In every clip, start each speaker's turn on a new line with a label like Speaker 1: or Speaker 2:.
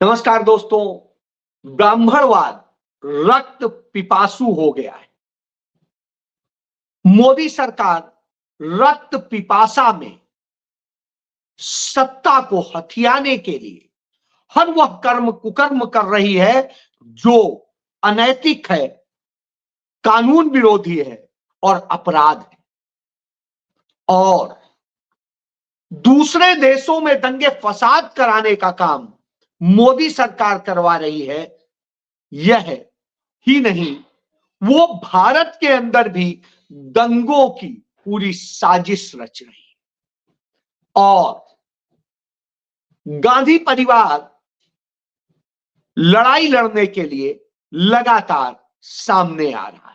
Speaker 1: नमस्कार दोस्तों। ब्राह्मणवाद रक्त पिपासु हो गया है। मोदी सरकार रक्त पिपासा में सत्ता को हथियाने के लिए हर वह कर्म कुकर्म कर रही है जो अनैतिक है, कानून विरोधी है और अपराध है। और दूसरे देशों में दंगे फसाद कराने का काम मोदी सरकार करवा रही है। यह ही नहीं, वो भारत के अंदर भी दंगों की पूरी साजिश रच रही है। और गांधी परिवार लड़ाई लड़ने के लिए लगातार सामने आ रहा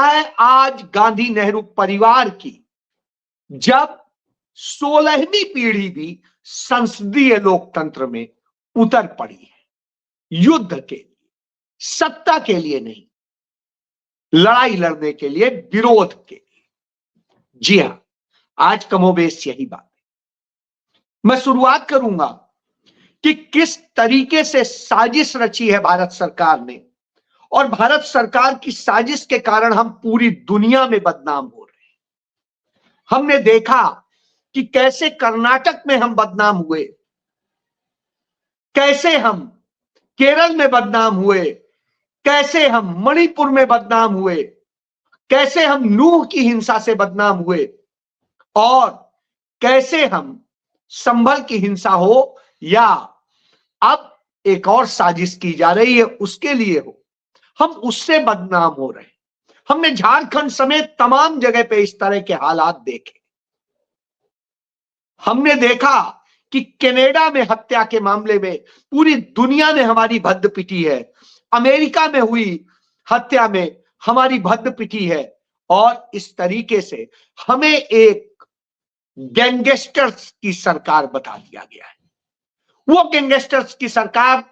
Speaker 1: है। आज गांधी नेहरू परिवार की जब 16वीं पीढ़ी भी संसदीय लोकतंत्र में उतर पड़ी है। युद्ध के लिए, सत्ता के लिए नहीं, लड़ाई लड़ने के लिए, विरोध के लिए। जी हां, आज कमोबेश यही बात है। मैं शुरुआत करूंगा कि किस तरीके से साजिश रची है भारत सरकार ने, और भारत सरकार की साजिश के कारण हम पूरी दुनिया में बदनाम हो रहे हैं। हमने देखा कि कैसे कर्नाटक में हम बदनाम हुए, कैसे हम केरल में बदनाम हुए, कैसे हम मणिपुर में बदनाम हुए, कैसे हम नूह की हिंसा से बदनाम हुए, और कैसे हम संभल की हिंसा हो या अब एक और साजिश की जा रही है उसके लिए हो, हम उससे बदनाम हो रहे हैं। हमने झारखंड समेत तमाम जगह पे इस तरह के हालात देखे। हमने देखा कि कनाडा में हत्या के मामले में पूरी दुनिया ने हमारी भद्द पिटी है। अमेरिका में हुई हत्या में हमारी भद्द पिटी है। और इस तरीके से हमें एक गैंगस्टर्स की सरकार बता दिया गया है। वो गैंगस्टर्स की सरकार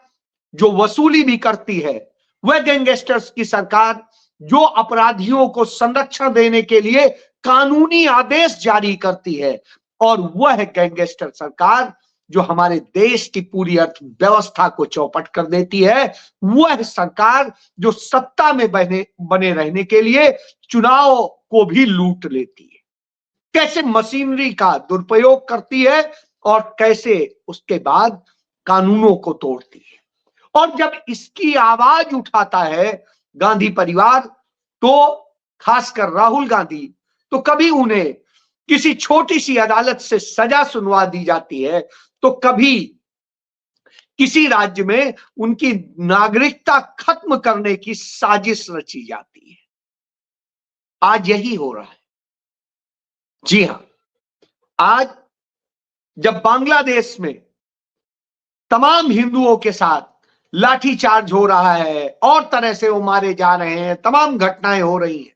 Speaker 1: जो वसूली भी करती है, वह गैंगस्टर्स की सरकार जो अपराधियों को संरक्षण देने के लिए कानूनी आदेश जारी करती है, और वह गैंगस्टर सरकार जो हमारे देश की पूरी अर्थव्यवस्था को चौपट कर देती है, वह सरकार जो सत्ता में बने रहने के लिए चुनाव को भी लूट लेती है, कैसे मशीनरी का दुरुपयोग करती है और कैसे उसके बाद कानूनों को तोड़ती है। और जब इसकी आवाज उठाता है गांधी परिवार, तो खासकर राहुल गांधी, तो कभी उन्हें किसी छोटी सी अदालत से सजा सुनवा दी जाती है, तो कभी किसी राज्य में उनकी नागरिकता खत्म करने की साजिश रची जाती है। आज यही हो रहा है। जी हां, आज जब बांग्लादेश में तमाम हिंदुओं के साथ लाठीचार्ज हो रहा है और तरह से वो मारे जा रहे हैं, तमाम घटनाएं हो रही हैं,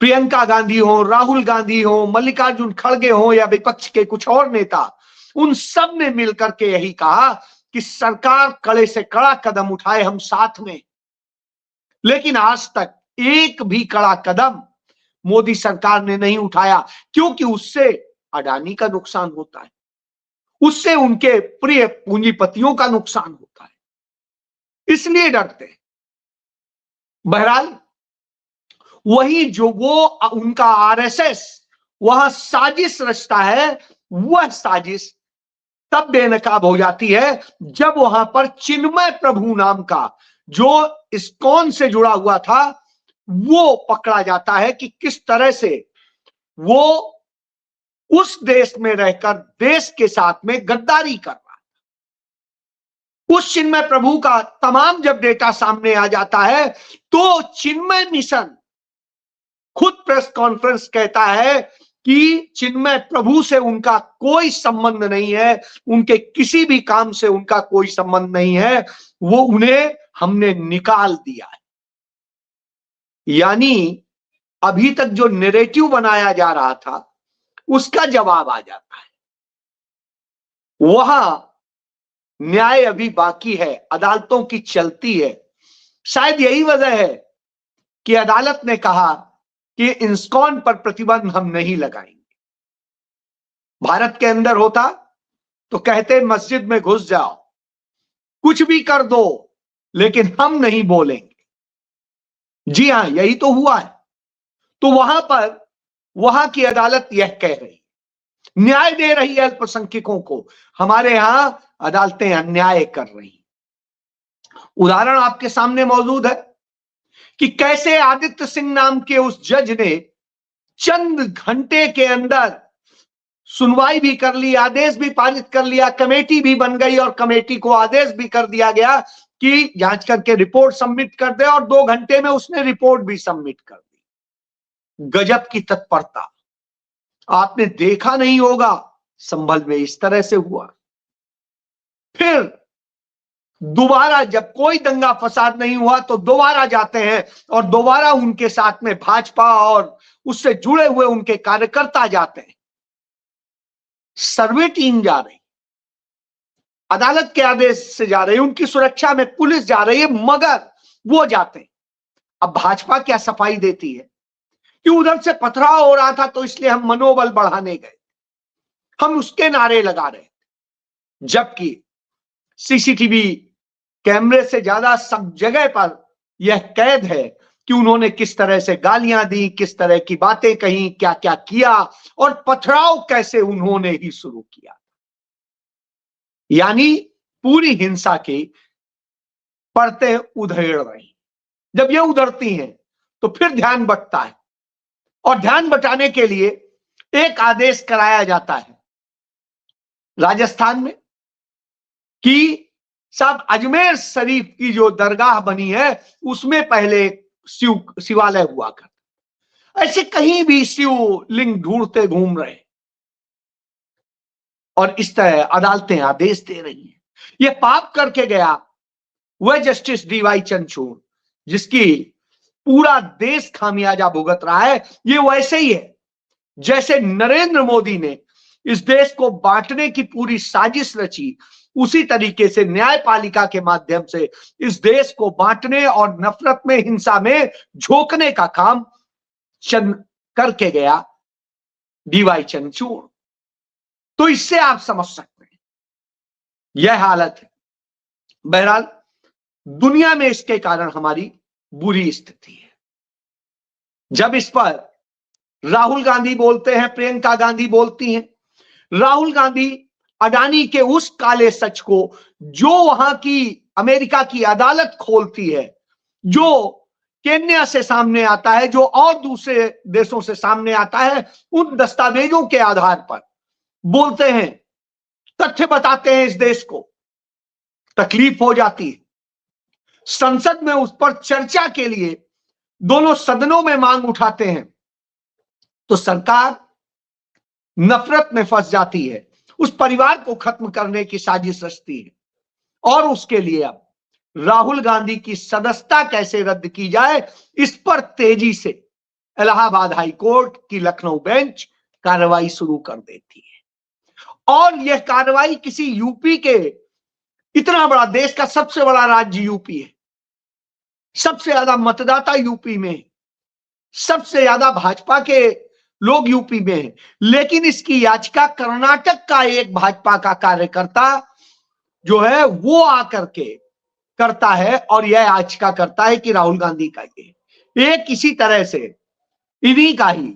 Speaker 1: प्रियंका गांधी हो, राहुल गांधी हो, मल्लिकार्जुन खड़गे हो या विपक्ष के कुछ और नेता, उन सब ने मिलकर के यही कहा कि सरकार कड़े से कड़ा कदम उठाए, हम साथ में। लेकिन आज तक एक भी कड़ा कदम मोदी सरकार ने नहीं उठाया, क्योंकि उससे अडानी का नुकसान होता है, उससे उनके प्रिय पूंजीपतियों का नुकसान होता है, इसलिए डरते हैं। बहरहाल वही जो वो उनका आरएसएस वहां साजिश रचता है, वह साजिश तब बेनकाब हो जाती है जब वहां पर चिन्मय प्रभु नाम का जो इस्कॉन से जुड़ा हुआ था, वो पकड़ा जाता है कि किस तरह से वो उस देश में रहकर देश के साथ में गद्दारी कर रहा है। उस चिन्मय प्रभु का तमाम जब डेटा सामने आ जाता है, तो चिन्मय मिशन खुद प्रेस कॉन्फ्रेंस कहता है कि चिन्मय प्रभु से उनका कोई संबंध नहीं है, उनके किसी भी काम से उनका कोई संबंध नहीं है, वो उन्हें हमने निकाल दिया है। यानी अभी तक जो नैरेटिव बनाया जा रहा था उसका जवाब आ जाता है। वहां न्याय अभी बाकी है, अदालतों की चलती है। शायद यही वजह है कि अदालत ने कहा कि इस्कॉन पर प्रतिबंध हम नहीं लगाएंगे। भारत के अंदर होता तो कहते मस्जिद में घुस जाओ, कुछ भी कर दो, लेकिन हम नहीं बोलेंगे। जी हां, यही तो हुआ है। तो वहां पर वहां की अदालत यह कह रही, न्याय दे रही है अल्पसंख्यकों को। हमारे यहां अदालतें अन्याय कर रही। उदाहरण आपके सामने मौजूद है कि कैसे आदित्य सिंह नाम के उस जज ने चंद घंटे के अंदर सुनवाई भी कर ली, आदेश भी पारित कर लिया, कमेटी भी बन गई और कमेटी को आदेश भी कर दिया गया कि जांच करके रिपोर्ट सबमिट कर दे, और 2 घंटे में उसने रिपोर्ट भी सबमिट कर दी। गजब की तत्परता। आपने देखा नहीं होगा, संभल में इस तरह से हुआ। फिर दोबारा जब कोई दंगा फसाद नहीं हुआ तो दोबारा जाते हैं और दोबारा उनके साथ में भाजपा और उससे जुड़े हुए उनके कार्यकर्ता जाते हैं। सर्वे टीम जा रही, अदालत के आदेश से जा रही, उनकी सुरक्षा में पुलिस जा रही है, मगर वो जाते हैं। अब भाजपा क्या सफाई देती है कि उधर से पथराव हो रहा था तो इसलिए हम मनोबल बढ़ाने गए, हम उसके नारे लगा रहे, जबकि सीसीटीवी कैमरे से ज्यादा सब जगह पर यह कैद है कि उन्होंने किस तरह से गालियां दी, किस तरह की बातें कही, क्या क्या किया और पथराव कैसे उन्होंने ही शुरू किया। यानी पूरी हिंसा की परतें उधेड़ रही। जब ये उधरती हैं तो फिर ध्यान बंटता है, और ध्यान बटाने के लिए एक आदेश कराया जाता है राजस्थान में कि साहब अजमेर शरीफ की जो दरगाह बनी है उसमें पहले शिवालय हुआ करता। ऐसे कहीं भी शिवलिंग ढूंढते घूम रहे, और इस तरह अदालतें आदेश दे रही हैं। ये पाप करके गया वह जस्टिस डीवाई चंद्रचूड़, जिसकी पूरा देश खामियाजा भुगत रहा है। ये वैसे ही है जैसे नरेंद्र मोदी ने इस देश को बांटने की पूरी साजिश रची, उसी तरीके से न्यायपालिका के माध्यम से इस देश को बांटने और नफरत में, हिंसा में झोंकने का काम करके गया डीवाई चंद्रचूड़। तो इससे आप समझ सकते हैं यह हालत है। बहरहाल दुनिया में इसके कारण हमारी बुरी स्थिति है। जब इस पर राहुल गांधी बोलते हैं, प्रियंका गांधी बोलती हैं, राहुल गांधी अडानी के उस काले सच को जो वहां की अमेरिका की अदालत खोलती है, जो केन्या से सामने आता है, जो और दूसरे देशों से सामने आता है, उन दस्तावेजों के आधार पर बोलते हैं, तथ्य बताते हैं इस देश को, तकलीफ हो जाती है। संसद में उस पर चर्चा के लिए दोनों सदनों में मांग उठाते हैं तो सरकार नफरत में फंस जाती है, उस परिवार को खत्म करने की साजिश रचती है, और उसके लिए अब राहुल गांधी की सदस्यता कैसे रद्द की जाए, इस पर तेजी से इलाहाबाद हाई कोर्ट की लखनऊ बेंच कार्रवाई शुरू कर देती है। और यह कार्रवाई किसी यूपी के, इतना बड़ा देश का सबसे बड़ा राज्य यूपी है, सबसे ज्यादा मतदाता यूपी में, सबसे ज्यादा भाजपा के लोग यूपी में हैं, लेकिन इसकी याचिका कर्नाटक का एक भाजपा का कार्यकर्ता जो है वो आकर के करता है, और यह याचिका करता है कि राहुल गांधी का ये किसी तरह से इन्हीं का ही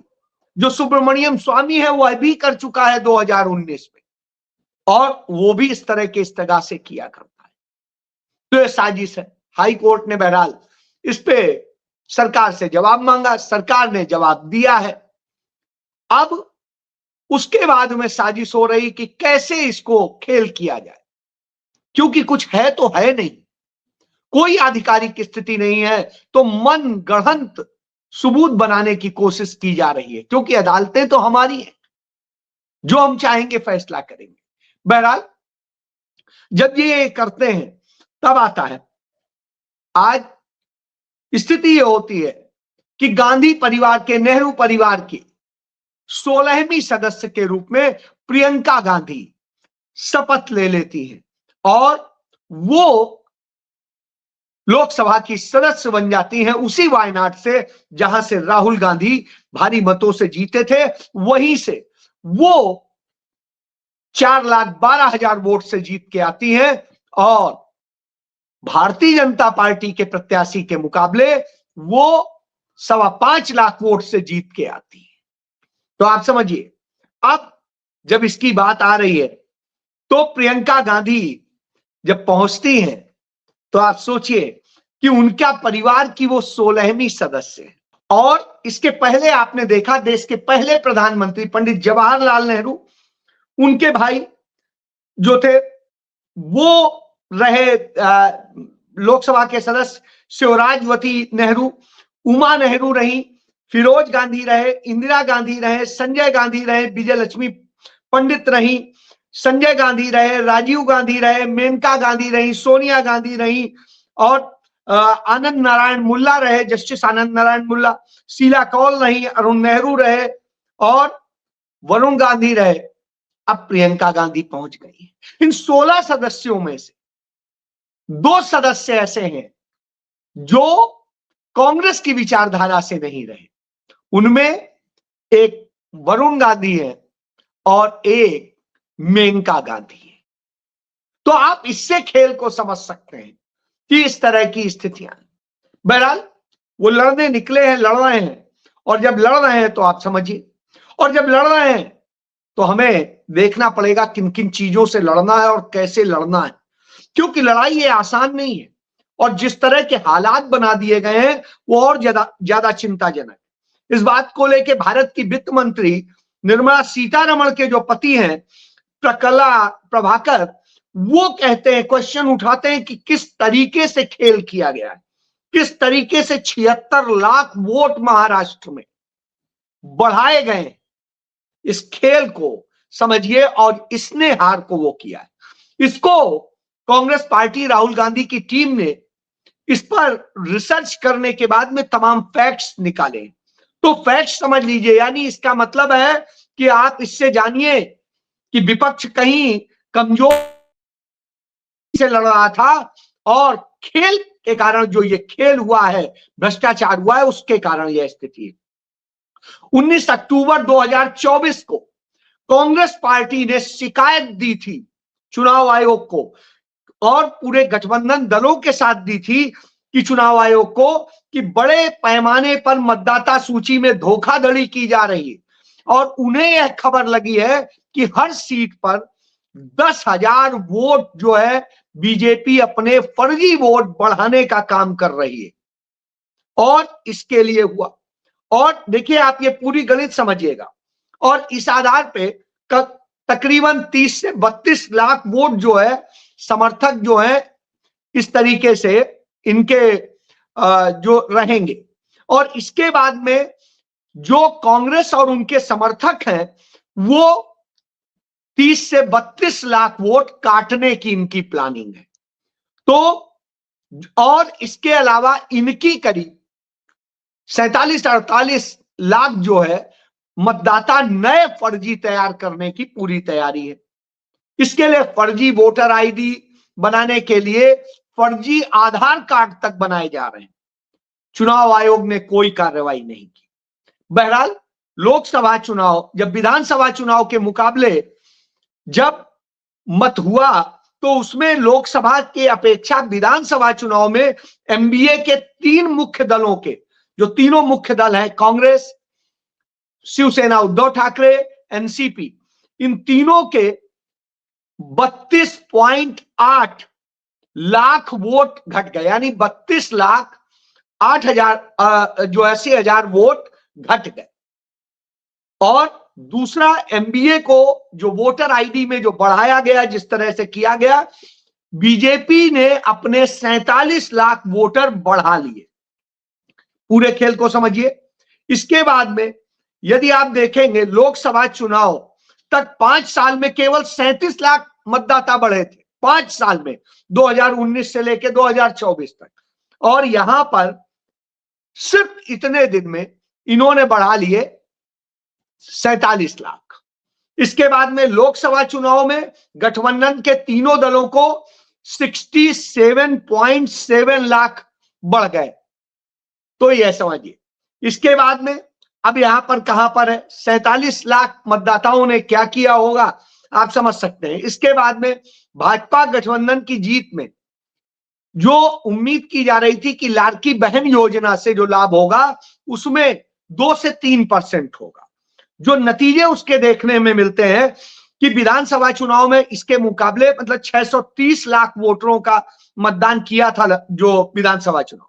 Speaker 1: जो सुब्रमण्यम स्वामी है वह भी कर चुका है 2019 में, और वो भी इस तरह के इस्तगा से किया करता है। तो यह साजिश है। हाई कोर्ट ने बहरहाल इस पे सरकार से जवाब मांगा, सरकार ने जवाब दिया है। अब उसके बाद में साजिश हो रही कि कैसे इसको खेल किया जाए, क्योंकि कुछ है तो है नहीं, कोई आधिकारिक स्थिति नहीं है, तो मन गढ़ंत सबूत बनाने की कोशिश की जा रही है, क्योंकि अदालतें तो हमारी हैं, जो हम चाहेंगे फैसला करेंगे। बहरहाल जब ये करते हैं तब आता है, आज स्थिति ये होती है कि गांधी परिवार के, नेहरू परिवार की 16वीं सदस्य के रूप में प्रियंका गांधी शपथ ले लेती हैं और वो लोकसभा की सदस्य बन जाती हैं, उसी वायनाड से जहां से राहुल गांधी भारी मतों से जीते थे, वहीं से वो 4,12,000 वोट से जीत के आती हैं और भारतीय जनता पार्टी के प्रत्याशी के मुकाबले वो 5.25 लाख वोट से जीत के आती है। तो आप समझिए, अब जब इसकी बात आ रही है तो प्रियंका गांधी जब पहुंचती हैं तो आप सोचिए कि उनका परिवार की वो 16वीं सदस्य है। और इसके पहले आपने देखा देश के पहले प्रधानमंत्री पंडित जवाहरलाल नेहरू, उनके भाई जो थे वो रहे लोकसभा के सदस्य शिवराजवती नेहरू, उमा नेहरू रही, फिरोज गांधी रहे, इंदिरा गांधी रहे, संजय गांधी रहे, विजय लक्ष्मी पंडित रही, संजय गांधी रहे, राजीव गांधी रहे, मेनका गांधी रही, सोनिया गांधी रही और आनंद नारायण मुल्ला रहे, जस्टिस आनंद नारायण मुल्ला, शीला कौल रही, अरुण नेहरू रहे और वरुण गांधी रहे। अब प्रियंका गांधी पहुंच गई। इन 16 सदस्यों में से 2 सदस्य ऐसे हैं जो कांग्रेस की विचारधारा से नहीं रहे। उनमें एक वरुण गांधी है और एक मेनका गांधी है। तो आप इससे खेल को समझ सकते हैं कि इस तरह की स्थितियां। बहरहाल वो लड़ने निकले हैं, लड़ रहे हैं, और जब लड़ रहे हैं तो आप समझिए, और जब लड़ रहे हैं तो हमें देखना पड़ेगा किन किन चीजों से लड़ना है और कैसे लड़ना है, क्योंकि लड़ाई ये आसान नहीं है और जिस तरह के हालात बना दिए गए हैं वो और ज्यादा चिंताजनक है। इस बात को लेकर भारत की वित्त मंत्री निर्मला सीतारमण के जो पति हैं प्रभाकर, वो कहते हैं, क्वेश्चन उठाते हैं कि किस तरीके से खेल किया गया है, किस तरीके से 76 लाख वोट महाराष्ट्र में बढ़ाए गए। इस खेल को समझिए और इसने हार को वो किया है। इसको कांग्रेस पार्टी, राहुल गांधी की टीम ने इस पर रिसर्च करने के बाद में तमाम फैक्ट्स निकाले। तो फैक्ट्स समझ लीजिए, यानी इसका मतलब है कि आप इससे जानिए कि विपक्ष कहीं कमजोर से लड़ रहा था और खेल के कारण जो ये खेल हुआ है, भ्रष्टाचार हुआ है, उसके कारण यह स्थिति है। 19 अक्टूबर 2024 को कांग्रेस पार्टी ने शिकायत दी थी चुनाव आयोग को और पूरे गठबंधन दलों के साथ दी थी कि चुनाव आयोग को कि बड़े पैमाने पर मतदाता सूची में धोखाधड़ी की जा रही है और उन्हें यह खबर लगी है कि हर सीट पर 10,000 वोट जो है बीजेपी अपने फर्जी वोट बढ़ाने का काम कर रही है और इसके लिए हुआ। और देखिए, आप ये पूरी गणित समझिएगा और इस आधार पे तकरीबन 30 से 32 लाख वोट जो है समर्थक जो है इस तरीके से इनके जो रहेंगे। और इसके बाद में जो कांग्रेस और उनके समर्थक हैं वो 30 से 32 लाख वोट काटने की इनकी प्लानिंग है। तो और इसके अलावा इनकी करीब 47-48 लाख जो है मतदाता नए फर्जी तैयार करने की पूरी तैयारी है। इसके लिए फर्जी वोटर आईडी बनाने के लिए फर्जी आधार कार्ड तक बनाए जा रहे हैं। चुनाव आयोग ने कोई कार्रवाई नहीं की। बहरहाल लोकसभा चुनाव, जब विधानसभा चुनाव के मुकाबले जब मत हुआ तो उसमें लोकसभा के अपेक्षा विधानसभा चुनाव में एमबीए के 3 मुख्य दलों के, जो तीनों मुख्य दल हैं, कांग्रेस, शिवसेना उद्धव ठाकरे, एनसीपी, इन तीनों के 32.8 लाख वोट घट गए, यानी 32,08,000 जो 80,000 वोट घट गए। और दूसरा, एमबीए को जो वोटर आईडी में जो बढ़ाया गया, जिस तरह से किया गया, बीजेपी ने अपने 47 लाख वोटर बढ़ा लिए। पूरे खेल को समझिए। इसके बाद में यदि आप देखेंगे लोकसभा चुनाव तक 5 साल में केवल 37 लाख मतदाता बढ़े थे, 5 साल में, 2019 से लेकर 2024 तक। और यहां पर सिर्फ इतने दिन में इन्होंने बढ़ा लिए 47 लाख। इसके बाद में लोकसभा चुनाव में गठबंधन के तीनों दलों को 67.7 लाख बढ़ गए। तो यह समझिए। इसके बाद में अब यहां पर कहां पर है, 47 लाख मतदाताओं ने क्या किया होगा, आप समझ सकते हैं। इसके बाद में भाजपा गठबंधन की जीत में जो उम्मीद की जा रही थी कि लाड़की बहन योजना से जो लाभ होगा उसमें 2 से 3% होगा, जो नतीजे उसके देखने में मिलते हैं कि विधानसभा चुनाव में इसके मुकाबले मतलब 630 लाख वोटरों का मतदान किया था जो विधानसभा चुनाव,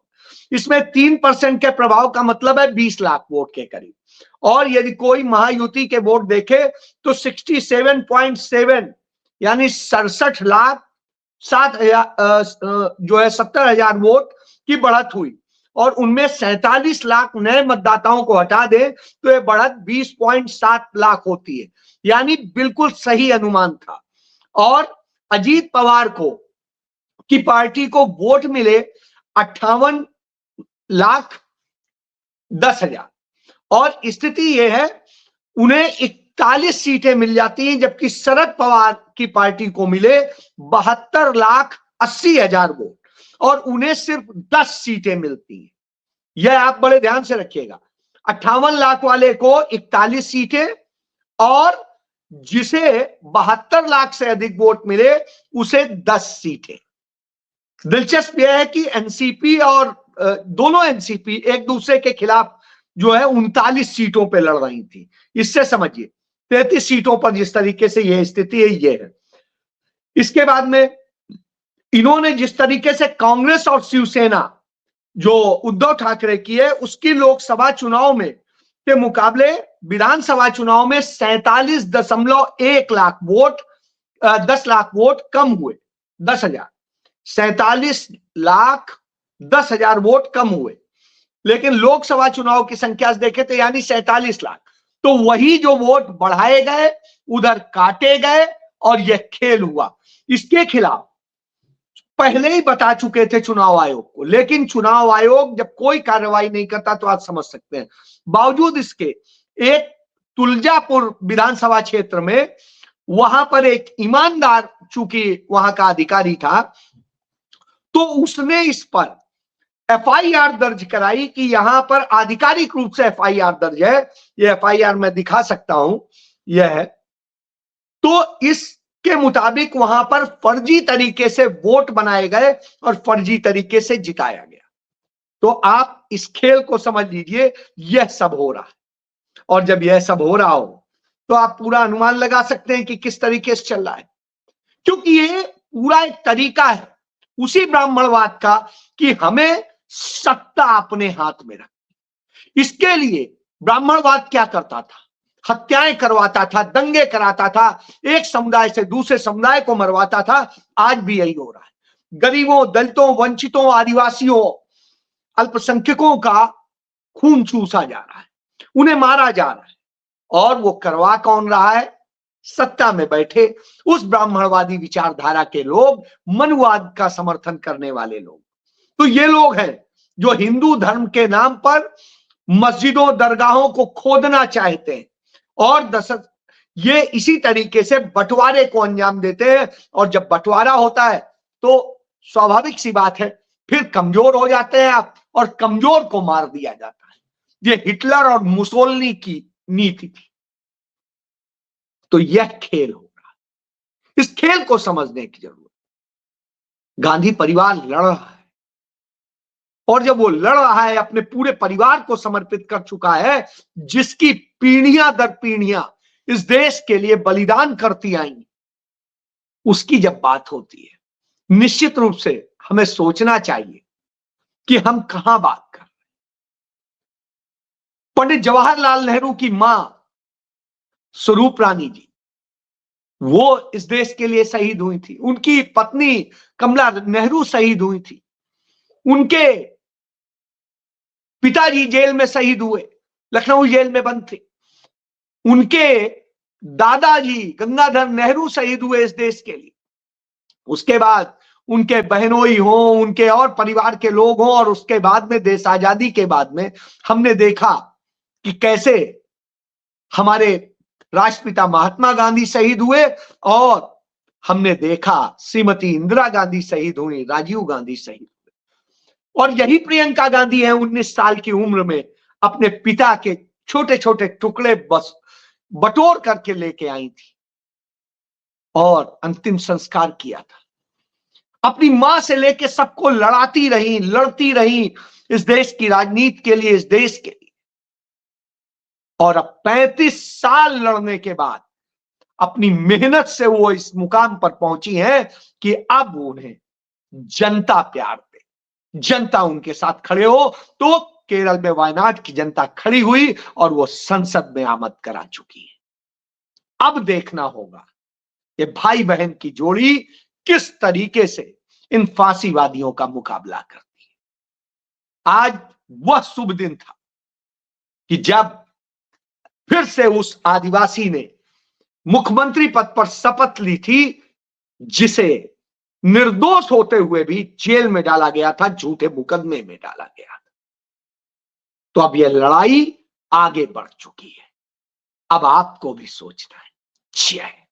Speaker 1: इसमें 3% के प्रभाव का मतलब है 20 लाख वोट के करीब। और यदि कोई महायुति के वोट देखे तो 67.7 यानी 67 लाख 70,000 वोट की बढ़त हुई, और उनमें 47 लाख नए मतदाताओं को हटा दे तो यह बढ़त 20.7 लाख होती है, यानी बिल्कुल सही अनुमान था। और अजीत पवार को की पार्टी को वोट मिले 58,10,000, और स्थिति यह है उन्हें 41 सीटें मिल जाती हैं, जबकि शरद पवार की पार्टी को मिले 72,80,000 वोट और उन्हें सिर्फ 10 सीटें मिलती हैं। यह आप बड़े ध्यान से रखिएगा, 58 लाख वाले को 41 सीटें और जिसे 72 लाख से अधिक वोट मिले उसे 10 सीटें। दिलचस्प यह है कि एनसीपी और दोनों एनसीपी एक दूसरे के खिलाफ जो है 39 सीटों पे लड़ रही थी। इससे समझिए 33 सीटों पर जिस तरीके से यह स्थिति है ये है। इसके बाद में इन्होंने जिस तरीके से कांग्रेस और शिवसेना जो उद्धव ठाकरे की है उसकी लोकसभा चुनाव में के मुकाबले विधानसभा चुनाव में 47.1 लाख वोट 10 लाख वोट कम हुए, 10,000 47,10,000 वोट कम हुए, लेकिन लोकसभा चुनाव की संख्या से देखें तो यानी 47 लाख, तो वही जो वोट बढ़ाए गए उधर काटे गए और यह खेल हुआ। इसके खिलाफ पहले ही बता चुके थे चुनाव आयोग को, लेकिन चुनाव आयोग जब कोई कार्रवाई नहीं करता तो आप समझ सकते हैं। बावजूद इसके एक तुलजापुर विधानसभा क्षेत्र में वहां पर एक ईमानदार चूंकि वहां का अधिकारी था तो उसने इस पर एफआईआर दर्ज कराई कि यहां पर आधिकारिक रूप से एफआईआर दर्ज है। यह एफआईआर मैं दिखा सकता हूं, यह है। तो इसके मुताबिक वहां पर फर्जी तरीके से वोट बनाए गए और फर्जी तरीके से जिताया गया। तो आप इस खेल को समझ लीजिए, यह सब हो रहा है। और जब यह सब हो रहा हो तो आप पूरा अनुमान लगा सकते हैं कि किस तरीके से चल रहा है, क्योंकि ये पूरा एक तरीका है उसी ब्राह्मणवाद का कि हमें सत्ता अपने हाथ में रखनी। इसके लिए ब्राह्मणवाद क्या करता था, हत्याएं करवाता था, दंगे कराता था, एक समुदाय से दूसरे समुदाय को मरवाता था। आज भी यही हो रहा है। गरीबों, दलितों, वंचितों, आदिवासियों, अल्पसंख्यकों का खून चूसा जा रहा है, उन्हें मारा जा रहा है, और वो करवा कौन रहा है? सत्ता में बैठे उस ब्राह्मणवादी विचारधारा के लोग, मनुवाद का समर्थन करने वाले लोग। तो ये लोग हैं जो हिंदू धर्म के नाम पर मस्जिदों, दरगाहों को खोदना चाहते हैं और ये इसी तरीके से बंटवारे को अंजाम देते हैं। और जब बंटवारा होता है तो स्वाभाविक सी बात है फिर कमजोर हो जाते हैं आप, और कमजोर को मार दिया जाता है। ये हिटलर और मुसोलिनी की नीति थी। तो यह खेल हो रहा है, इस खेल को समझने की जरूरत। गांधी परिवार लड़ रहा है, और जब वो लड़ रहा है अपने पूरे परिवार को समर्पित कर चुका है, जिसकी पीढ़ियां दर पीढ़ियां इस देश के लिए बलिदान करती आई, उसकी जब बात होती है निश्चित रूप से हमें सोचना चाहिए कि हम कहां बात कर रहे हैं। पंडित जवाहरलाल नेहरू की मां स्वरूप रानी जी, वो इस देश के लिए शहीद हुई थी। उनकी पत्नी कमला नेहरू शहीद हुई थी। उनके पिताजी जेल में शहीद हुए, लखनऊ जेल में बंद थे। उनके दादाजी गंगाधर नेहरू शहीद हुए इस देश के लिए। उसके बाद उनके बहनोई हो, उनके और परिवार के लोग हों, और उसके बाद में देश आजादी के बाद में हमने देखा कि कैसे हमारे राष्ट्रपिता महात्मा गांधी शहीद हुए, और हमने देखा श्रीमती इंदिरा गांधी शहीद हुई, राजीव गांधी शहीद हुए, और यही प्रियंका गांधी है 19 साल की उम्र में अपने पिता के छोटे छोटे टुकड़े बस बटोर करके लेके आई थी। और अंतिम संस्कार किया था। अपनी मां से लेकर सबको लड़ती रही इस देश की राजनीति के लिए, इस देश के लिए। और अब 35 साल लड़ने के बाद अपनी मेहनत से वो इस मुकाम पर पहुंची है कि अब उन्हें जनता प्यार दे, जनता उनके साथ खड़े हो। तो केरल में वायनाड की जनता खड़ी हुई और वो संसद में आमद करा चुकी है। अब देखना होगा ये भाई बहन की जोड़ी किस तरीके से इन फांसीवादियों का मुकाबला करती है। आज वह शुभ दिन था कि जब फिर से उस आदिवासी ने मुख्यमंत्री पद पर शपथ ली थी, जिसे निर्दोष होते हुए भी जेल में डाला गया था, झूठे मुकदमे में डाला गया था। तो अब यह लड़ाई आगे बढ़ चुकी है। अब आपको भी सोचना है। जय